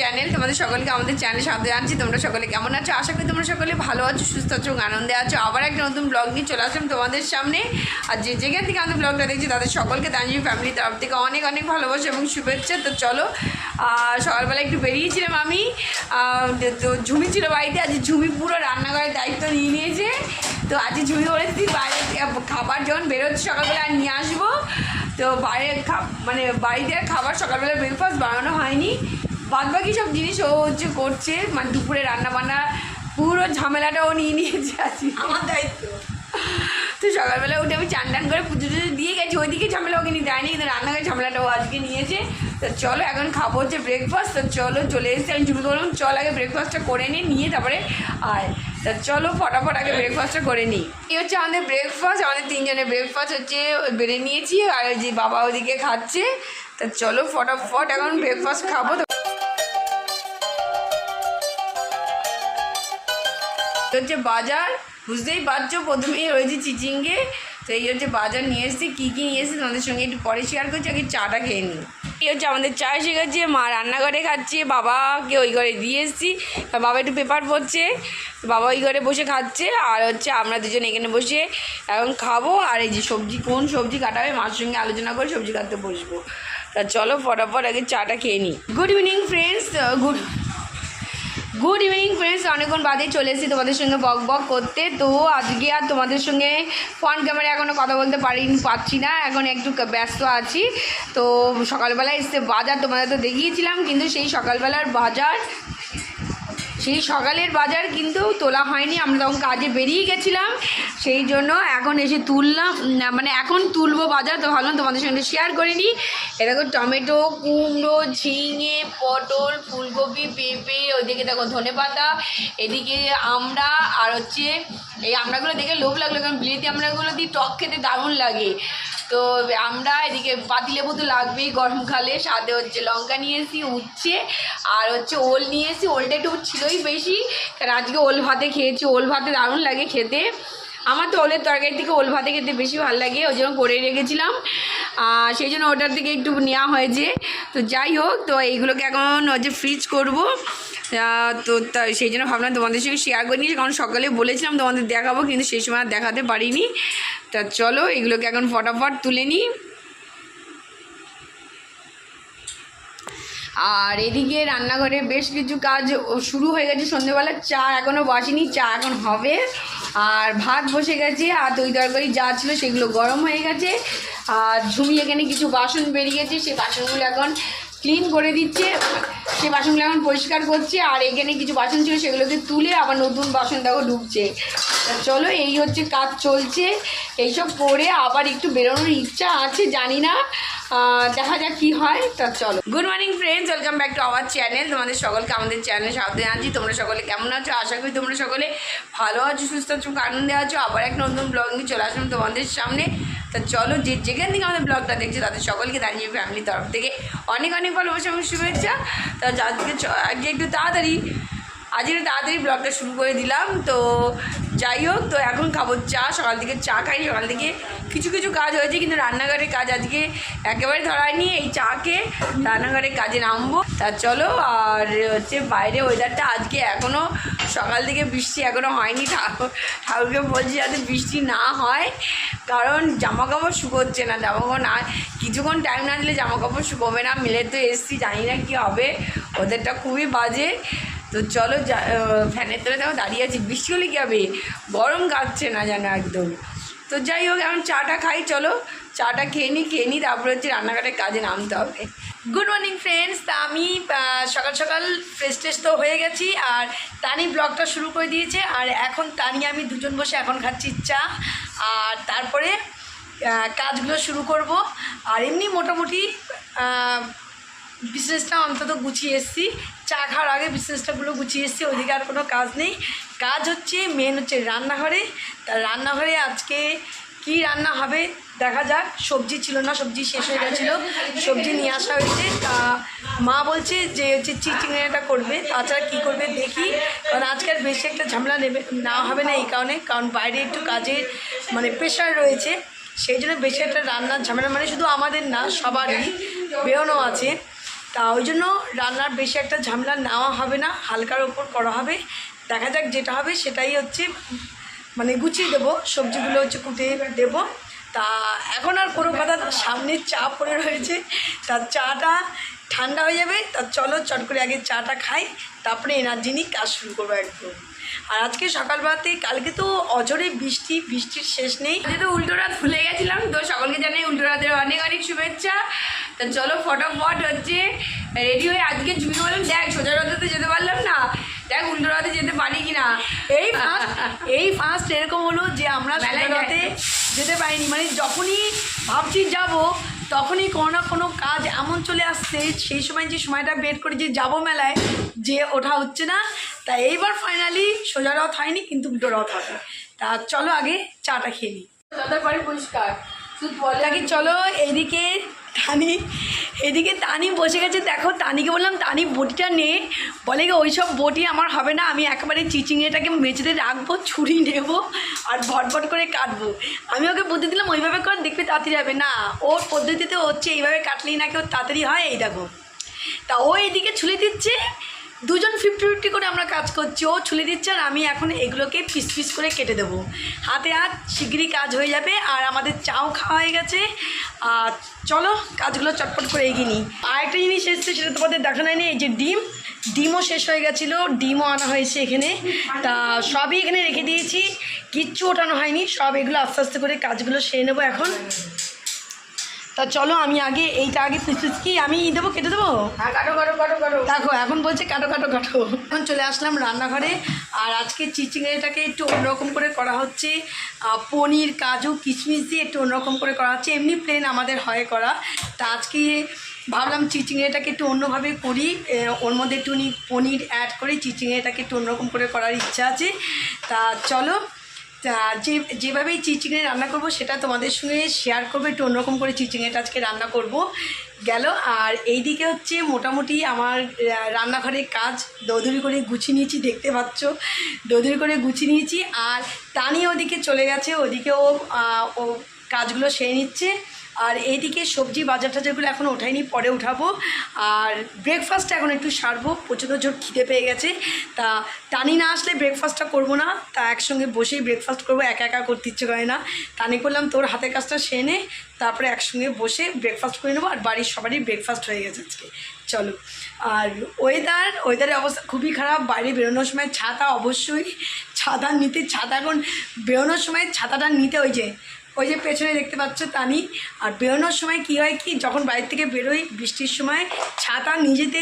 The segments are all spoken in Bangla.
চ্যানেল। তোমাদের সকলকে আমাদের চ্যানেলে স্বাগত জানাচ্ছি। তোমরা সকলে কেমন আছো? আশা করি তোমরা সকলে ভালো আছো, সুস্থ আছো, আনন্দে আছো। আবার একটা নতুন ব্লগ নিয়ে চলে আসলাম তোমাদের সামনে। আর যেখান থেকে আমাদের ব্লগটা দেখছি তাদের সকলকে তানজিম ফ্যামিলির তরফ থেকে অনেক অনেক ভালোবাসা এবং শুভেচ্ছা। তো চলো, সকালবেলা একটু বেরিয়েছিলাম আমি, তো ঝুমি ছিল বাড়িতে। আজ ঝুমি পুরো রান্নাঘরের দায়িত্ব নিয়ে নিয়েছে। তো আজ ঝুমি বলেছি বাইরে খাবার যখন বেরোচ্ছে সকালবেলা আর নিয়ে আসবো। তো বাইরে মানে বাড়িতে খাবার সকালবেলা ব্রেকফাস্ট বানানো হয়নি, বাদবাকি সব জিনিস ও হচ্ছে করছে। মানে দুপুরে রান্না বান্না পুরো ঝামেলাটা ও নিয়ে নিয়েছে, আছি আমার দায়িত্ব। তো সকালবেলা উঠে আমি চান টান করে পুজো টুজো দিয়ে গেছি, ওইদিকে ঝামেলা ওকে নিয়ে দেয়নি, কিন্তু রান্নাঘরের ঝামেলাটা ও আজকে নিয়েছে। তো চলো এখন খাবো হচ্ছে ব্রেকফাস্ট। তো চলো চলে এসেছি, আমি ঝুমি বললাম চল আগে ব্রেকফাস্টটা করে নিয়ে তারপরে আয়। তা চলো ফটাফট আগে ব্রেকফাস্টটা করে নিই। এই হচ্ছে আমাদের ব্রেকফাস্ট, আমাদের তিনজনের ব্রেকফাস্ট হচ্ছে বেড়ে নিয়েছি। আর ওই যে বাবা ওদিকে খাচ্ছে। তা চলো ফটাফট এখন ব্রেকফাস্ট খাবো। হচ্ছে বাজার, বুঝতেই পারছো প্রথমেই রয়েছে চিচিঙ্গে। তো এই হচ্ছে বাজার নিয়ে এসেছি। কী কী নিয়ে এসেছি তোমাদের সঙ্গে একটু পরে শেয়ার করছি, আগে চাটা খেয়ে নিই। এই হচ্ছে আমাদের চা এসে গেছে, মা রান্নাঘরে খাচ্ছে, বাবাকে ওই ঘরে দিয়ে এসেছি। বাবা একটু পেপার পড়ছে, বাবা ওই ঘরে বসে খাচ্ছে। আর হচ্ছে আমরা দুজন এখানে বসে এখন খাবো। আর এই যে সবজি, কোন সবজি কাটা হবে মার সঙ্গে আলোচনা করে সবজি কাটতে বসবো। তা চলো ফটাফট আগে চাটা খেয়ে নিই। Good evening friends, good evening friends. অনেকক্ষণ বাদে চলে এসেছি তোমাদের সঙ্গে বক বক করতে। তো আজকে আর তোমাদের সঙ্গে ফোন ক্যামেরা এখনও কথা বলতে পারছি না, এখন একটু ব্যস্ত আছি। তো সকালবেলা এসে বাজার তোমাদের তো দেখিয়েছিলাম, কিন্তু সেই সকালবেলার বাজার, সেই সকালের বাজার কিন্তু তোলা হয়নি। আমরা তখন কাজে বেরিয়ে গেছিলাম, সেই জন্য এখন এসে তুললাম, মানে এখন তুলবো বাজার। তো ভাবলাম তোমাদের সঙ্গে শেয়ার করে নিই। এরকম টমেটো, কুমড়ো, ঝিঙে, পটল, ফুলকপি, পেঁপে, ওইদিকে দেখো ধনেপাতা, এদিকে আমড়া। আর হচ্ছে এই আমড়াগুলো দেখে লোভ লাগলো, কারণ বিলেতি আমড়াগুলো দিয়ে টক খেতে দারুণ লাগে। তো আমরা এদিকে পাতিলেবু তো লাগবেই গরমকালে, সাথে হচ্ছে লঙ্কা নিয়ে এসেছি, উচ্ছে, আর হচ্ছে ওল নিয়ে এসেছি। ওলটা একটু ছিলই বেশি, কারণ আজকে ওল ভাতে খেয়েছি। ওল ভাতে দারুণ লাগে খেতে, আমার তো ওলের তরকারি থেকে ওল ভাতে খেতে বেশি ভালো লাগে, ওই জন্য করে রেখেছিলাম। সেই জন্য ওটার থেকে একটু নেওয়া হয়েছে। তো যাই হোক, তো এইগুলোকে এখন হচ্ছে ফ্রিজ করবো। তো সেই জন্য ভাবলাম তোমাদের সঙ্গে শেয়ার করে নিয়েছি, কারণ সকালে বলেছিলাম তোমাদের দেখাবো, কিন্তু সেই সময় আর দেখাতে পারিনি। তা চলো এগুলোকে এখন ফটাফট তুলে নিই। আর এদিকে রান্নাঘরে বেশ কিছু কাজ শুরু হয়ে গেছে। সন্ধ্যেবেলা চা এখনও বসেনি, চা এখন হবে। আর ভাত বসে গেছে, আর দই তরকারি যা ছিল সেগুলো গরম হয়ে গেছে। আর ঝুমি এখানে কিছু বাসন বেরিয়েছে, সেই বাসনগুলো এখন ক্লিন করে দিচ্ছে, সেই বাসনগুলো এখন পরিষ্কার করছে। আর এখানে কিছু বাসন ছিল সেগুলোকে তুলে আবার নতুন বাসন দেখো ঢুকছে। চলো এই হচ্ছে কাজ চলছে, এইসব করে আবার একটু বেরোনোর ইচ্ছা আছে, জানি না, দেখা যাক কী হয়। তা চলো, good morning friends, welcome back to our channel. তোমাদের সকলকে আমাদের চ্যানেলে স্বাগত জানাচ্ছি। তোমরা সকলে কেমন আছো? আশা করি তোমরা সকলে ভালো আছো, সুস্থ আছো, আনন্দে আছো। আবার একটা নতুন ব্লগ নিয়ে চলে আসলাম তোমাদের সামনে। তা চলো, যেখান থেকে আমাদের ব্লগটা দেখছে তাদের সকলকে তানজিম ফ্যামিলির তরফ থেকে অনেক অনেক ভালোবাসা এবং শুভেচ্ছা। তা আজকে একটু তাড়াতাড়ি ব্লগটা শুরু করে দিলাম। তো যাই হোক, তো এখন খাবো চা। সকাল থেকে চা খাই, সকাল থেকে কিছু কিছু কাজ হয়েছে, কিন্তু রান্নাঘরের কাজ আজকে একেবারে ধরায়নি। এই চাকে রান্নাঘরের কাজে নামবো। তা চলো, আর হচ্ছে বাইরে ওয়েদারটা আজকে এখনও সকাল থেকে বৃষ্টি এখনও হয়নি। ঠাকুরকে বলছি যাতে বৃষ্টি না হয়, কারণ জামা কাপড় শুকোচ্ছে না। জামা কাপড় না, কিছুক্ষণ টাইম না দিলে জামা কাপড় শুকোবে না। মিলে তো এসছি, জানি না কী হবে, ওদেরটা খুবই বাজে। তো চলো, ফ্যানের তলে দেখো দাঁড়িয়ে আছি, বৃষ্টি হলে কী হবে, গরম কাটছে না যেন একদম। তো যাই হোক, এখন চাটা খাই, চলো চাটা খেয়ে নিই, তারপরে হচ্ছে রান্নাঘরের কাজে নামতে হবে। Good morning friends. তা আমি সকাল সকাল ফ্রেশ ট্রেশ তো হয়ে গেছি, আর তানি ব্লগটা শুরু করে দিয়েছে। আর এখন তানি আমি দুজন বসে এখন খাচ্ছি চা, আর তারপরে কাজগুলো শুরু করব। আর এমনি মোটামুটি বিজনেসটা অন্তত গুছিয়ে এসেছি, চা খাওয়ার আগে বিজনেসটাগুলো গুছিয়ে এসেছি। ওইদিকে আর কোনো কাজ নেই, কাজ হচ্ছে মেন হচ্ছে রান্নাঘরে। তা রান্নাঘরে আজকে কি রান্না হবে দেখা যাক। সবজি ছিল না, সবজি শেষ হয়ে গেছিলো, সবজি নিয়ে আসা হয়েছে। তা মা বলছে যে হচ্ছে চিচিংড়াটা করবে, তাছাড়া কী করবে দেখি, কারণ আজকাল বেশি একটা ঝামেলা না হবে না, এই কারণ বাইরে একটু কাজের মানে প্রেশার রয়েছে, সেই জন্য বেশি একটা রান্নার ঝামেলা, মানে শুধু আমাদের না সবারই বেরোনো আছে। তা ওই জন্য রান্নার বেশি একটা ঝামেলা নেওয়া হবে না, হালকার ওপর করা হবে। দেখা যাক যেটা হবে সেটাই হচ্ছে মানে গুছিয়ে দেবো, সবজিগুলো হচ্ছে কুটে দেবো। তা এখন আর কোনো কথা না, সামনে চা পড়ে রয়েছে, তা চাটা ঠান্ডা হয়ে যাবে। তা চলো চট করে আগে চাটা খাই, তারপরে এনার্জি নিয়ে কাজ শুরু করবো একদম। আর আজকে সকালবেলাতে, কালকে তো অঝরে বৃষ্টির শেষ নেই। আজকে তো উল্টো রাত ভুলে গেছিলাম, তো সকলকে জানাই উল্টো রাতের অনেক অনেক শুভেচ্ছা। তা চলো ফটাফট হচ্ছে রেডি হয়ে আজকে জুই বললাম দেখ সোজা রাতে তো যেতে পারলাম না, দেখ উল্টো রাতে যেতে পারি কিনা। এই ফার্স্ট এরকম হলো যে আমরা সোজা রাতে যেতে পারিনি, মানে যখনই ভাবছি যাব তখনই কোনো না কোনো কাজ এমন চলে আসছে, সেই সময় যে সময়টা বের করে যে যাবো মেলায়, যে ওঠা হচ্ছে না। তা এইবার ফাইনালি সোজা রথ হয়নি, কিন্তু উল্টো রথ হবে। তা চলো আগে চাটা খেয়ে নিই। যতবার পরিষ্কার শুধু বলে নাকি চলো এদিকে তানি বসে গেছে। দেখো তানিকে বললাম তানি বটিটা নে, বলে গো ওইসব বটি আমার হবে না, আমি একেবারে চিচিংড়েটাকে মেঝেতে রাখবো, ছুরি নেব আর ভটভট করে কাটবো। আমি ওকে বুদ্ধি দিলাম ওইভাবে করে দেখবে তাড়াতাড়ি হবে না, ওর পদ্ধতিতে হচ্ছে এইভাবে কাটলেই নাকি ওর তাড়াতাড়ি হয়। এই দেখো, তা ও এইদিকে ছুলে দিচ্ছে, দুজন 50-50 করে আমরা কাজ করছি। ও ছুলে দিচ্ছে আর আমি এখন এগুলোকে পিস পিস করে কেটে দেবো। হাতে হাত শীঘ্রই কাজ হয়ে যাবে। আর আমাদের চাও খাওয়া হয়ে গেছে। আর চলো কাজগুলো চটপট করে এগিয়ে নিই। আর একটা জিনিস এসছে, সেটা তোমাদের দেখানো হয়নি, এই যে ডিমও শেষ হয়ে গেছিলো, ডিমও আনা হয়েছে এখানে। তা সবই এখানে রেখে দিয়েছি, কিচ্ছু ওঠানো হয়নি। সব এগুলো আস্তে আস্তে করে কাজগুলো সেরে নেবো এখন। তা চলো আমি আগে এইটা আগে পিস কি আমি দেবো, কেটে দেবো। কাটো। দেখো এখন বলছে কাটো। এখন চলে আসলাম রান্নাঘরে। আর আজকে চিচিংড়িটাকে একটু অন্যরকম করে করা হচ্ছে, পনির কাজু কিশমিশ দিয়ে একটু অন্যরকম করে করা হচ্ছে। এমনি প্লেন আমাদের হয় করা, তা আজকে ভাবলাম চিচিংড়িটাকে একটু অন্যভাবে করি, ওর মধ্যে একটু পনির অ্যাড করে চিচিংড়িটাকে একটু অন্যরকম করে করার ইচ্ছা আছে। তা চলো যেভাবেই চিচিংড়ি রান্না করব সেটা তোমাদের সঙ্গে শেয়ার করবো। একটু অন্যরকম করে চিচিংড়িটা আজকে রান্না করব গেল। আর এইদিকে হচ্ছে মোটামুটি আমার রান্নাঘরের কাজ দৌড়ি করে গুছিয়ে নিয়েছি, দেখতে পাচ্ছ দৌড়ি করে গুছিয়ে নিয়েছি। আর তানি ওদিকে চলে গেছে, ওদিকেও ও কাজগুলো সেরে নিচ্ছে। আর এইদিকে সবজি বাজার টাজারগুলো এখন ওঠাইনি, পরে উঠাবো। আর ব্রেকফাস্টটা এখন একটু সারবো, প্রচণ্ড জোর খিদে পেয়ে গেছে। তা টানি না আসলে ব্রেকফাস্টটা করবো না, তা একসঙ্গে বসেই ব্রেকফাস্ট করবো, একা একা করতে ইচ্ছে করে না। টানি করলাম তোর হাতের কাজটা সেরে নে, তারপরে একসঙ্গে বসে ব্রেকফাস্ট করে নেবো। আর বাড়ির সবারই ব্রেকফাস্ট হয়ে গেছে আজকে। চলো। আর ওয়েদারের অবস্থা খুবই খারাপ, বাইরে বেরোনোর সময় ছাতা অবশ্যই, ছাতা এখন বেরোনোর সময় ছাতাটা নিতে, ওই যে পেছনে দেখতে পাচ্ছ তানি। আর বেরোনোর সময় কি হয় কি, যখন বাইরে থেকে বেরোই বৃষ্টির সময় ছাতা নিজেতে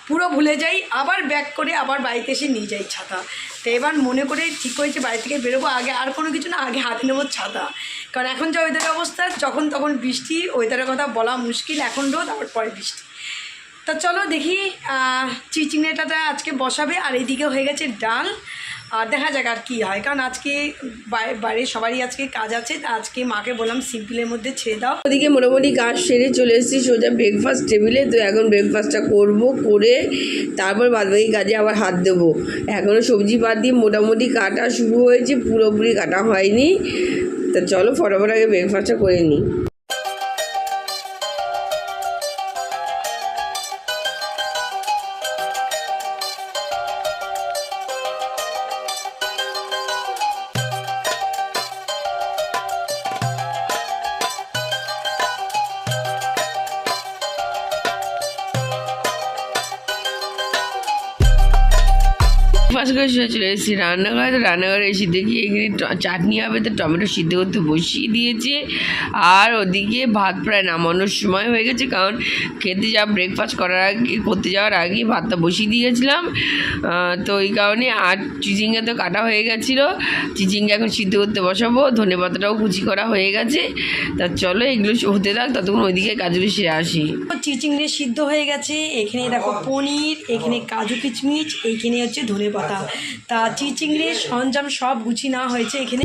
পুরো ভুলে যাই, আবার ব্যাক করে আবার বাড়িতে এসে নিয়ে যাই ছাতা। তো এবার মনে করে ঠিক হয়েছে বাড়ি থেকে বেরোবো, আগে আর কোনো কিছু না, আগে হাতে নেবো ছাতা। কারণ এখন যে ওয়েদারের অবস্থা, যখন তখন বৃষ্টি, ওয়েদারের কথা বলা মুশকিল, এখন রোদ আবার পরে বৃষ্টি। তা চলো দেখি চিচিংড়িটা আজকে বসাবে। আর এইদিকে হয়ে গেছে ডাল। আর দেখা যাক আর কী হয়, কারণ আজকে বাইরে সবারই আজকে কাজ আছে। আজকে মাকে বললাম সিম্পলের মধ্যে ছেড়ে দাও। ওদিকে মোটামুটি কাজ সেরে চলে এসেছি সোজা ব্রেকফাস্ট টেবিলে। তো এখন ব্রেকফাস্টটা করে তারপর বাদবাকি কাজে আবার হাত দেবো। এখনও সবজি পাত দিয়ে মোটামুটি কাটা শুরু হয়েছে, পুরোপুরি কাটা হয়নি। তা চলো ফটাফট আগে ব্রেকফাস্টটা করে নিই। ফার্স্ট করে চলে এসেছি রান্নাঘরে। তো রান্নাঘরে এসে দেখি এখানে চাটনি হবে, তো টমেটো সিদ্ধ করতে বসিয়ে দিয়েছে। আর ওদিকে ভাত প্রায় নামানোর সময় হয়ে গেছে, কারণ খেতে যাওয়া ব্রেকফাস্ট করতে যাওয়ার আগে ভাতটা বসিয়ে দিয়ে গেছিলাম। তো এই কারণে আর চিচিঙ্গা তো কাটা হয়ে গেছিলো, চিচিঙ্গা এখন সিদ্ধ করতে বসাবো। ধনেপাতাটাও কুচি করা হয়ে গেছে। তা চলো এগুলো হতে থাক, ততক্ষণ ওইদিকে কাজগুলো সেরে আসি। চিচিংড়ি সিদ্ধ হয়ে গেছে, এখানে দেখো পনির, এখানে কাজু কিচমিচ, এইখানে হচ্ছে ধনেপাতা। তা চিচিংড়ির সরঞ্জাম সব গুছিয়ে নেওয়া হয়েছে এখানে।